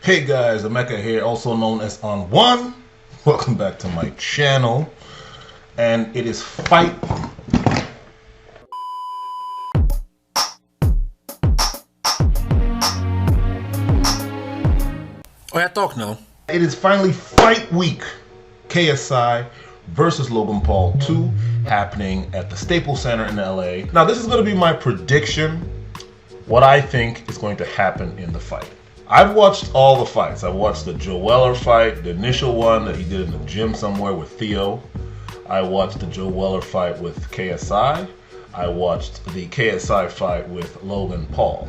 Hey guys, Emeka here, also known as On One. Welcome back to my channel. And it is fight. Oh, yeah, talk now. It is finally fight week. KSI versus Logan Paul 2 happening at the Staples Center in LA. Now, this is going to be my prediction, what I think is going to happen in the fight. I've watched all the fights. I watched the Joe Weller fight, the initial one that he did in the gym somewhere with Theo. I watched the Joe Weller fight with KSI. I watched the KSI fight with Logan Paul.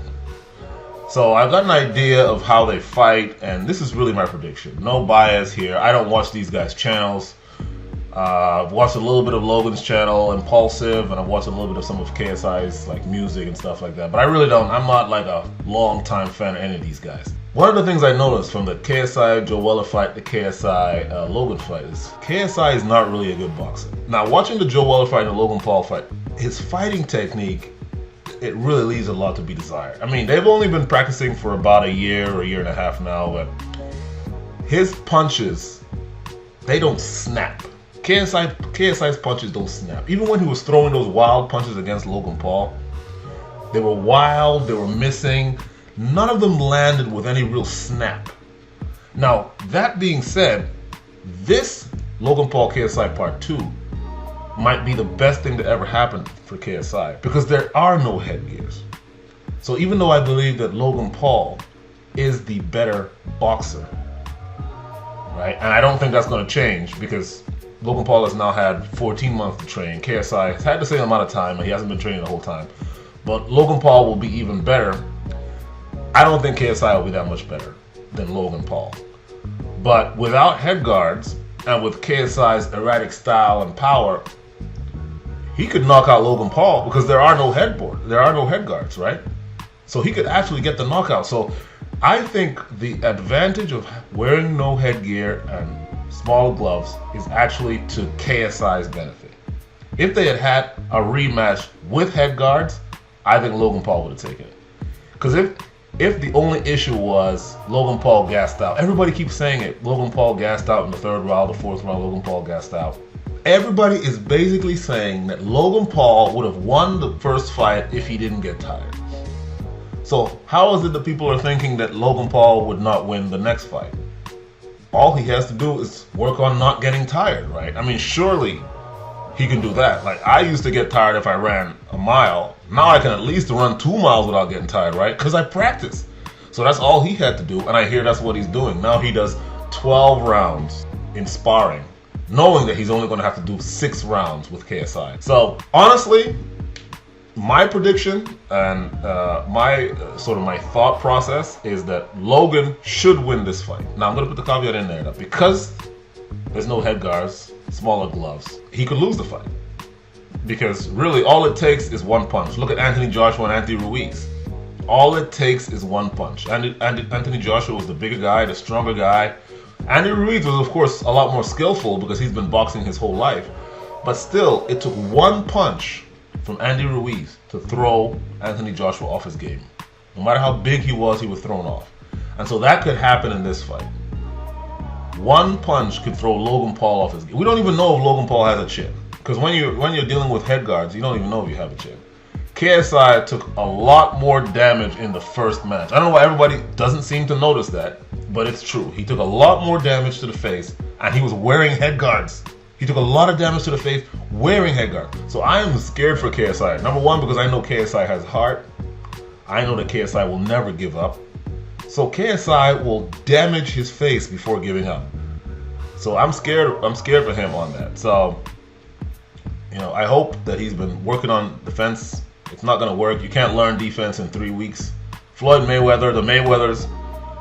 So I've got an idea of how they fight, and this is really my prediction. No bias here. I don't watch these guys' channels. I've watched a little bit of Logan's channel, Impulsive, and I've watched a little bit of some of KSI's like music and stuff like that. But I really don't. I'm not like a long-time fan of any of these guys. One of the things I noticed from the KSI Joe Weller fight, the KSI Logan fight, is KSI is not really a good boxer. Now, watching the Joe Weller fight and the Logan Paul fight, his fighting technique, it really leaves a lot to be desired. I mean, they've only been practicing for about a year or a year and a half now, but his punches, they don't snap. KSI's punches don't snap. Even when he was throwing those wild punches against Logan Paul, they were wild, they were missing. None of them landed with any real snap. Now, that being said, this Logan Paul KSI Part 2 might be the best thing to ever happen for KSI because there are no headgears. So even though I believe that Logan Paul is the better boxer, right? And I don't think that's going to change because Logan Paul has now had 14 months to train. KSI has had the same amount of time, and he hasn't been training the whole time. But Logan Paul will be even better. I don't think KSI will be that much better than Logan Paul. But without head guards and with KSI's erratic style and power, he could knock out Logan Paul because there are no head guards, right? So he could actually get the knockout. So I think the advantage of wearing no headgear and small gloves is actually to KSI's benefit. If they had had a rematch with head guards, I think Logan Paul would have taken it. Because if the only issue was Logan Paul gassed out, everybody keeps saying it, Logan Paul gassed out in the third round, the fourth round, Logan Paul gassed out. Everybody is basically saying that Logan Paul would have won the first fight if he didn't get tired. So how is it that people are thinking that Logan Paul would not win the next fight? All he has to do is work on not getting tired, right? I mean, surely he can do that. Like, I used to get tired if I ran a mile. Now I can at least run 2 miles without getting tired, right? Because I practice. So that's all he had to do, and I hear that's what he's doing. Now he does 12 rounds in sparring, knowing that he's only going to have to do 6 rounds with KSI. So, honestly, my prediction and my thought process is that Logan should win this fight. Now, I'm going to put the caveat in there that because there's no head guards, smaller gloves, he could lose the fight. Because really, all it takes is one punch. Look at Anthony Joshua and Anthony Ruiz. All it takes is one punch. Anthony Joshua was the bigger guy, the stronger guy. Andy Ruiz was, of course, a lot more skillful because he's been boxing his whole life. But still, it took one punch from Andy Ruiz to throw Anthony Joshua off his game. No matter how big he was thrown off. And so that could happen in this fight. One punch could throw Logan Paul off his game. We don't even know if Logan Paul has a chip. Because when you're dealing with head guards, you don't even know if you have a chip. KSI took a lot more damage in the first match. I don't know why everybody doesn't seem to notice that, but it's true. He took a lot more damage to the face, and he was wearing head guards. He took a lot of damage to the face wearing head guards. So I am scared for KSI. Number one, because I know KSI has heart. I know that KSI will never give up. So KSI will damage his face before giving up. So I'm scared for him on that. So, I hope that he's been working on defense. It's not going to work. You can't learn defense in 3 weeks. Floyd Mayweather, the Mayweathers,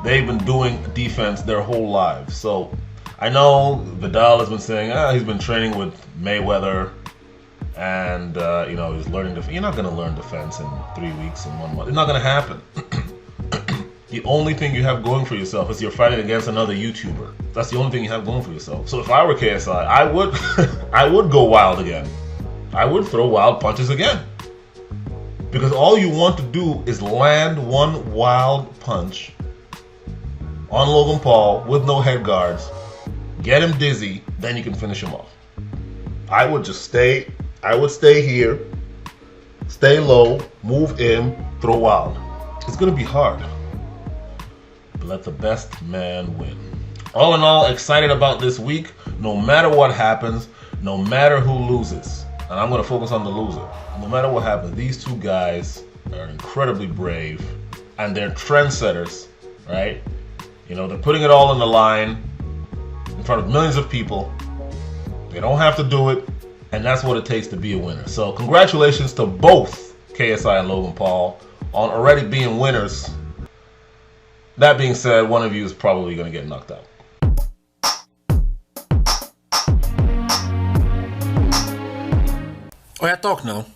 they've been doing defense their whole lives. So I know Viddal has been saying, he's been training with Mayweather and, he's learning defense. You're not going to learn defense in 3 weeks and 1 month. It's not going to happen. The only thing you have going for yourself is you're fighting against another YouTuber. That's the only thing you have going for yourself. So if I were KSI, I would go wild again. I would throw wild punches again. Because all you want to do is land one wild punch on Logan Paul with no head guards, get him dizzy, then you can finish him off. I would stay here, stay low, move in, throw wild. It's gonna be hard, but let the best man win. All in all, excited about this week. No matter what happens, no matter who loses, and I'm gonna focus on the loser. No matter what happens, these two guys are incredibly brave, and they're trendsetters, right? You know, they're putting it all on the line in front of millions of people. They don't have to do it, and that's what it takes to be a winner. So congratulations to both KSI and Logan Paul on already being winners. That being said, one of you is probably going to get knocked out. Oh yeah, talk now.